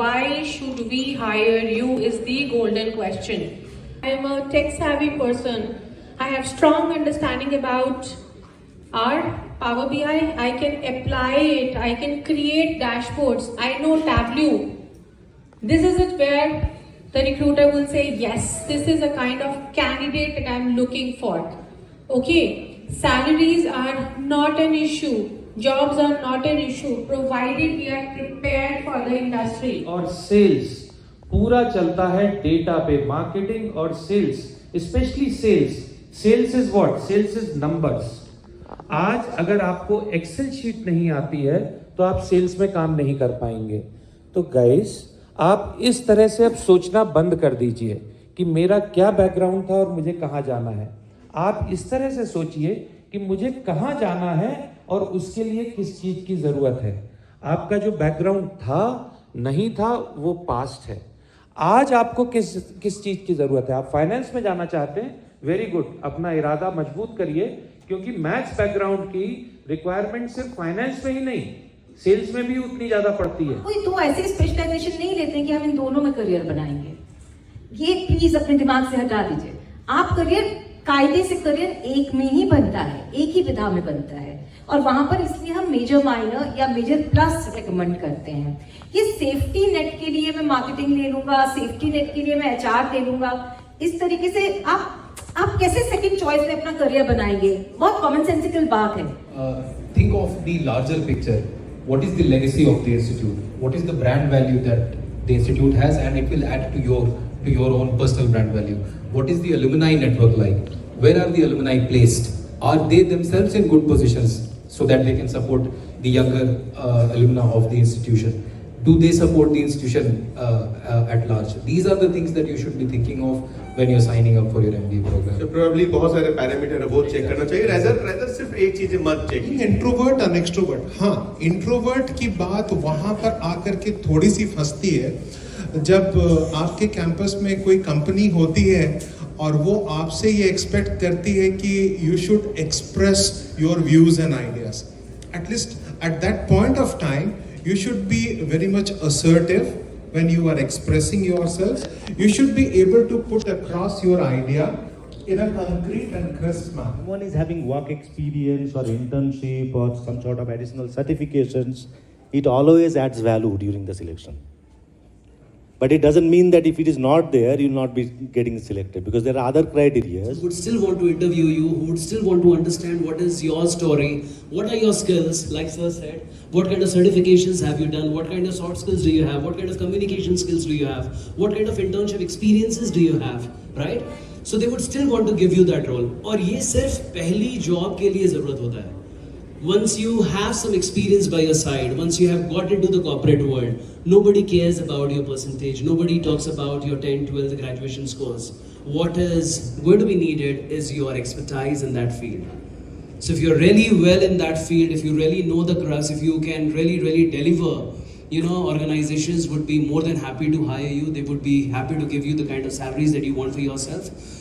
Why should we hire you is the golden question. I am a tech savvy person. I have strong understanding about our Power BI. I can apply it. I can create dashboards. I know Tableau. This is it where the recruiter will say, yes, this is a kind of candidate that I'm looking for. Okay, salaries are not an issue. Jobs are not an issue, provided we are prepared for the industry. और sales पूरा चलता है data पे, marketing और sales, specially sales is what? Sales is numbers. आज अगर आपको Excel sheet नहीं आती है तो आप सेल्स में काम नहीं कर पाएंगे। तो गाइस, आप इस तरह से अब सोचना बंद कर दीजिए कि मेरा क्या बैकग्राउंड था और मुझे कहाँ जाना है। आप इस तरह से सोचिए कि मुझे कहाँ जाना है और उसके लिए किस चीज की जरूरत है। आपका जो बैकग्राउंड था नहीं था वो पास्ट है। आज आपको किस चीज की जरूरत है। आप फाइनेंस में जाना चाहते हैं, वेरी गुड, अपना इरादा मजबूत करिए, क्योंकि मैथ्स बैकग्राउंड की रिक्वायरमेंट सिर्फ फाइनेंस में ही नहीं, सेल्स में भी उतनी ज्यादा पड़ती है। कोई तो ऐसे स्पेशलाइजेशन नहीं लेते हैं कि हम इन दोनों में करियर बनाएंगे। ये प्लीज अपने दिमाग से हटा दीजिए। आप करियर, कायदे से करियर एक में ही बनता है, एक ही विधा में बनता है, और वहां पर इसलिए हम मेजर माइनर या मेजर प्लस रेकमेंड करते हैं। ये सेफ्टी नेट के लिए मैं मार्केटिंग ले लूंगा, सेफ्टी नेट के लिए मैं एचआर ले लूंगा, इस तरीके से आप कैसे सेकंड चॉइस में अपना करियर बनाएंगे? बहुत कॉमन सेंसिकल बात है। Think of the larger picture. What is the legacy of the institute? What is the brand value that the institute has, and it will add to your own personal brand value? What is the alumni network like? Where are the alumni placed? Are they themselves in good positions so that they can support the younger alumni of the institution? Do they support the institution at large? These are the things that you should be thinking of when you're signing up for your MBA program. So probably बहुत सारे parameter है, वो check करना चाहिए। rather सिर्फ एक चीज मत चेक। इंट्रोवर्ट और एक्सट्रोवर्ट, हाँ, इंट्रोवर्ट की बात वहां पर आकर के थोड़ी सी फंसती है जब आपके कैंपस में कोई कंपनी होती है और वो आपसे ये एक्सपेक्ट करती है कि you should express your views and ideas. At least at that point of time you should be very much assertive when you are expressing yourselves. You should be able to put across your idea in a concrete and crisp manner. Someone is having work experience or internship or some sort of additional certifications, it always adds value during the selection. But it doesn't mean that if it is not there, you will not be getting selected, because there are other criteria. Who would still want to interview you, who would still want to understand what is your story, what are your skills, like sir said, what kind of certifications have you done, what kind of soft skills do you have, what kind of communication skills do you have, what kind of internship experiences do you have, right? So they would still want to give you that role. और ये सिर्फ पहली job के लिए ज़रूरत होता है। Once you have some experience by your side, once you have got into the corporate world, nobody cares about your percentage, nobody talks about your 10, 12 graduation scores. What is going to be needed is your expertise in that field. So if you're really well in that field, if you really know the crust, if you can really deliver, organizations would be more than happy to hire you. They would be happy to give you the kind of salaries that you want for yourself.